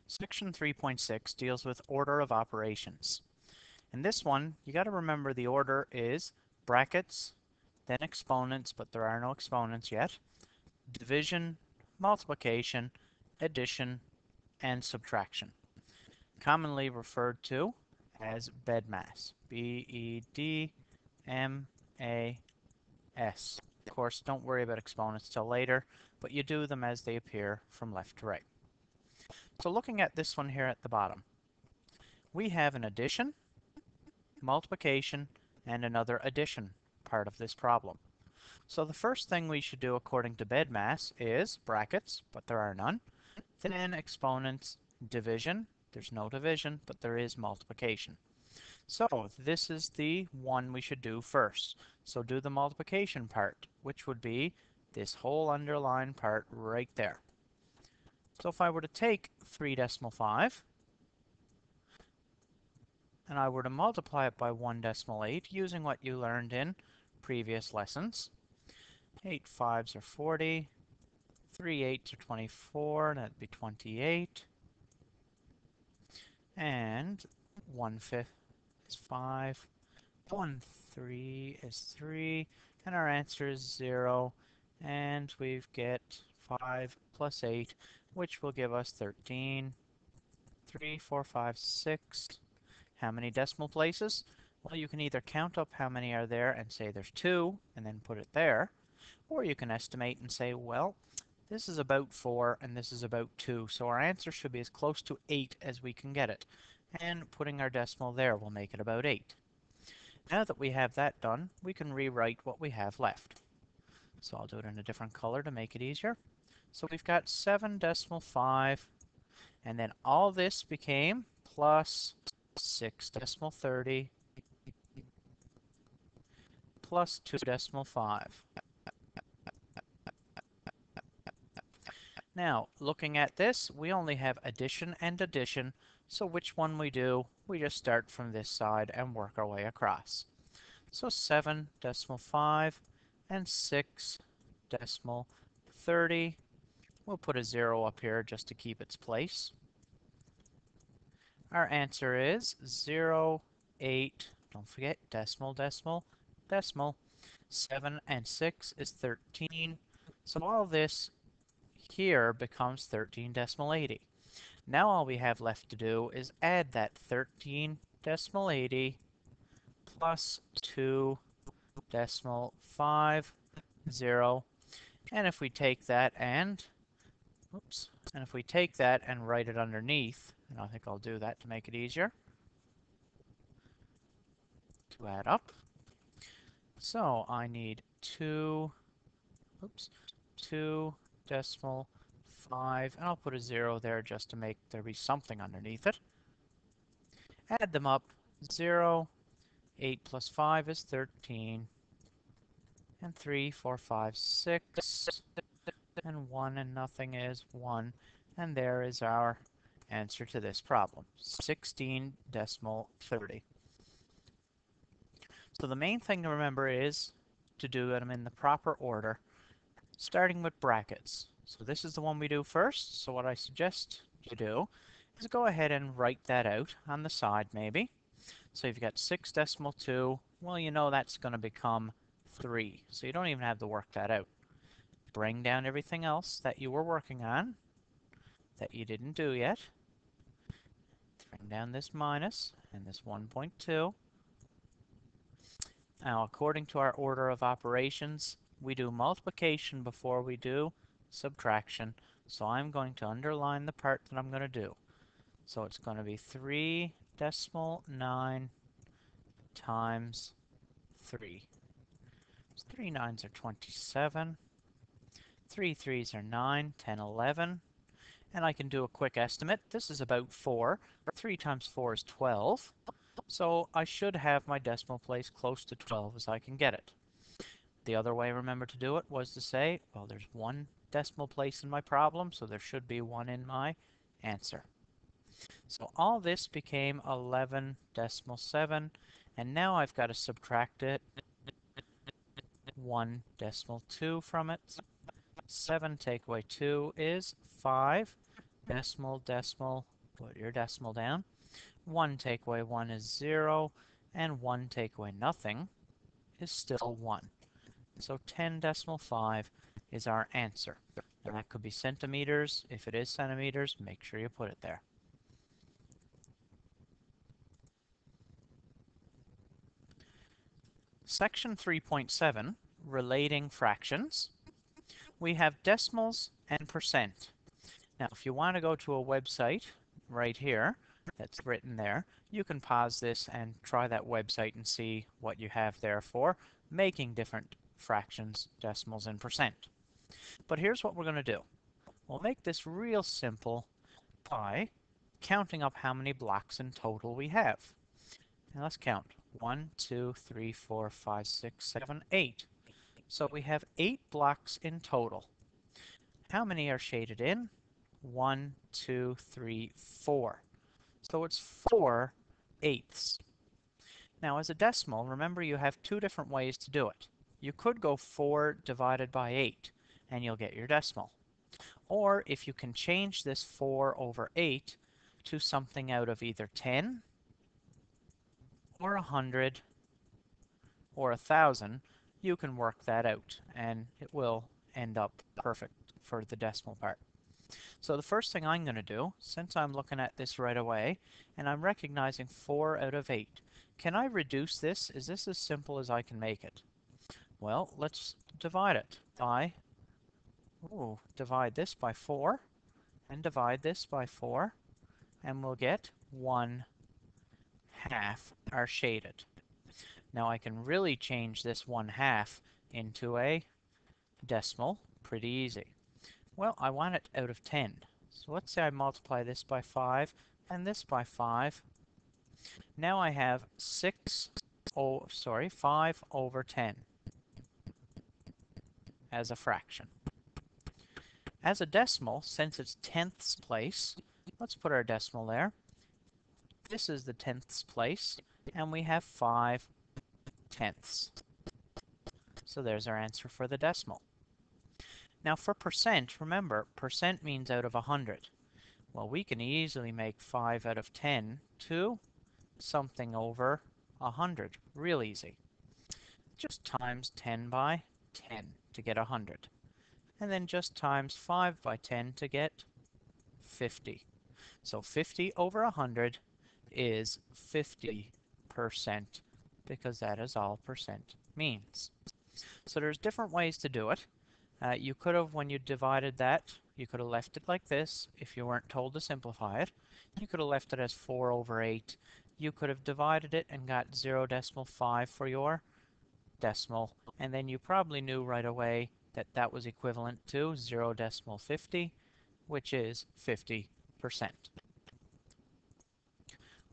Section 3.6 deals with order of operations. In this one, you got to remember the order is brackets, then exponents, but there are no exponents yet, division, multiplication, addition, and subtraction, commonly referred to as BEDMAS. B-E-D-M-A-S. Of course, don't worry about exponents till later, but you do them as they appear from left to right. So looking at this one here at the bottom, we have an addition, multiplication, and another addition part of this problem. So the first thing we should do according to BEDMAS is brackets, but there are none, then exponents, division, there's no division, but there is multiplication. So this is the one we should do first. So do the multiplication part, which would be this whole underlined part right there. So if I were to take 3.5 and I were to multiply it by 1.8 using what you learned in previous lessons, 8 5s are 40, 3 8s are 24, that'd be 28, and 1/5 is 5, 1/3 is 3, and our answer is 0, and we get 5 plus 8, which will give us 13, 3, 4, 5, 6. How many decimal places? Well, you can either count up how many are there and say there's 2, and then put it there, or you can estimate and say, well, this is about 4 and this is about 2, so our answer should be as close to 8 as we can get it. And putting our decimal there will make it about 8. Now that we have that done, we can rewrite what we have left. So I'll do it in a different color to make it easier. So we've got 7.5, and then all this became plus 6.30 plus 2.5. Now, looking at this, we only have addition and addition, so which one we do, we just start from this side and work our way across. So 7.5 and 6.30. We'll put a 0 up here just to keep its place. Our answer is 0, 8, don't forget decimal, decimal, decimal. 7 and 6 is 13. So all this here becomes 13.80. Now all we have left to do is add that 13.80 plus 2.50. And if we take that and write it underneath, and I think I'll do that to make it easier to add up. So I need 2.5, and I'll put a 0 there just to make there be something underneath it. Add them up, 0, 8 plus 5 is 13, and 3, 4, 5, 6, and 1 and nothing is 1, and there is our answer to this problem, 16.30. So the main thing to remember is to do them in the proper order, starting with brackets. So this is the one we do first, so what I suggest you do is go ahead and write that out on the side maybe. So you've got 6.2, well, you know that's going to become 3, so you don't even have to work that out. Bring down everything else that you were working on that you didn't do yet. Bring down this minus and this 1.2. Now, according to our order of operations, we do multiplication before we do subtraction. So I'm going to underline the part that I'm going to do. So it's going to be 3.9 times 3. 3 9s are 27. 3 3s are 9, 10, 11. And I can do a quick estimate. This is about 4. 3 times 4 is 12. So I should have my decimal place close to 12 as I can get it. The other way, remember to do it, was to say, well, there's one decimal place in my problem, so there should be one in my answer. So all this became 11.7, and now I've got to subtract it 1.2 from it. 7 take away 2 is 5. Decimal, decimal, Put your decimal down. 1 take away 1 is 0, and 1 take away nothing is still 1. So 10.5 is our answer. And that could be centimeters. If it is centimeters, make sure you put it there. Section 3.7, relating fractions. We have decimals and percent. Now, if you want to go to a website right here that's written there, you can pause this and try that website and see what you have there for making different fractions, decimals, and percent. But here's what we're going to do. We'll make this real simple by counting up how many blocks in total we have. Now let's count. 1, 2, 3, 4, 5, 6, 7, 8. So we have 8 blocks in total. How many are shaded in? 1, 2, 3, 4. So it's 4/8. Now as a decimal, remember you have two different ways to do it. You could go 4 divided by 8 and you'll get your decimal. Or if you can change this 4/8 to something out of either 10 or 100 or 1,000, you can work that out and it will end up perfect for the decimal part. So the first thing I'm going to do, since I'm looking at this right away, and I'm recognizing 4 out of 8, can I reduce this? Is this as simple as I can make it? Well, let's divide it by, divide this by 4, and divide this by 4, and we'll get 1/2 are shaded. Now I can really change this 1/2 into a decimal pretty easy. Well, I want it out of 10. So let's say I multiply this by 5 and this by 5. Now I have 5/10 as a fraction. As a decimal, since it's tenths place, let's put our decimal there. This is the tenths place, and we have 5/10. So there's our answer for the decimal. Now for percent, remember, percent means out of 100. Well, we can easily make 5 out of 10 to something over 100. Real easy. Just times 10 by 10 to get 100. And then just times 5 by 10 to get 50. So 50 over 100 is 50%, because that is all percent means. So there's different ways to do it. You could have, when you divided that, you could have left it like this if you weren't told to simplify it. You could have left it as 4/8. You could have divided it and got 0.5 for your decimal, and then you probably knew right away that that was equivalent to 0.50, which is 50%.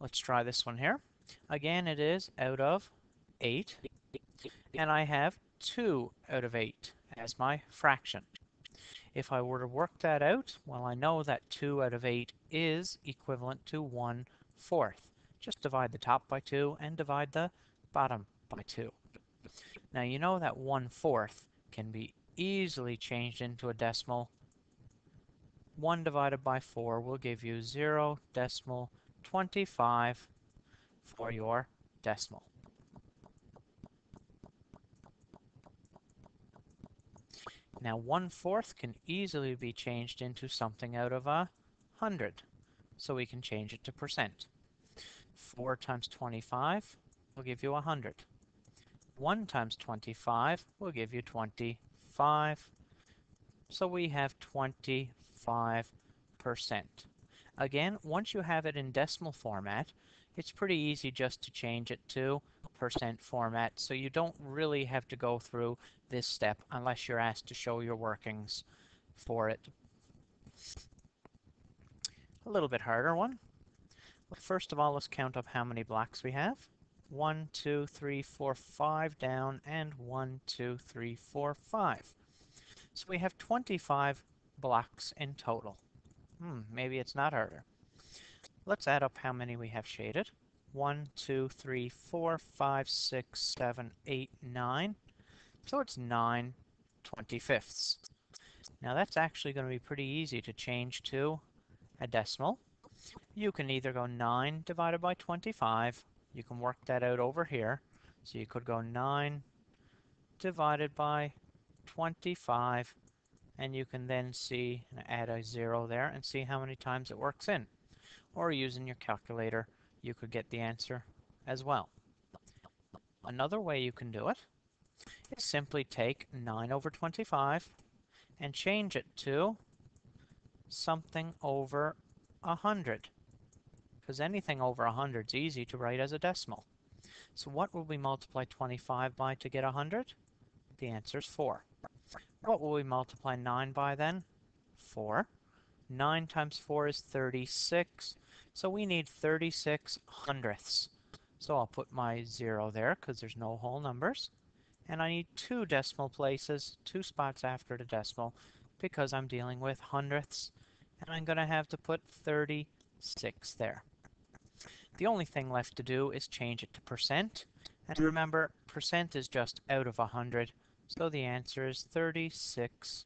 Let's try this one here. Again, it is out of 8, and I have 2 out of 8 as my fraction. If I were to work that out, well, I know that 2 out of 8 is equivalent to 1/4. Just divide the top by 2 and divide the bottom by 2. Now you know that 1/4 can be easily changed into a decimal. 1 divided by 4 will give you 0.25 for your decimal. Now 1/4 can easily be changed into something out of 100, so we can change it to percent. 4 times 25 will give you 100. 1 times 25 will give you 25. So we have 25%. Again, once you have it in decimal format, it's pretty easy just to change it to percent format, so you don't really have to go through this step unless you're asked to show your workings for it. A little bit harder one. First of all, let's count up how many blocks we have. 1, 2, 3, 4, 5 down, and 1, 2, 3, 4, 5. So we have 25 blocks in total. Maybe it's not harder. Let's add up how many we have shaded. 1, 2, 3, 4, 5, 6, 7, 8, 9. So it's 9/25. Now that's actually going to be pretty easy to change to a decimal. You can either go 9 divided by 25. You can work that out over here. So you could go 9 divided by 25, and you can then see and add a 0 there and see how many times it works in. Or using your calculator, you could get the answer as well. Another way you can do it is simply take 9 over 25 and change it to something over 100, because anything over 100 is easy to write as a decimal. So what will we multiply 25 by to get 100? The answer is 4. What will we multiply 9 by then? 4. 9 times 4 is 36, so we need 36 hundredths. So I'll put my 0 there because there's no whole numbers. And I need 2 decimal places, 2 spots after the decimal, because I'm dealing with hundredths. And I'm going to have to put 36 there. The only thing left to do is change it to percent. And remember, percent is just out of 100, so the answer is 36%.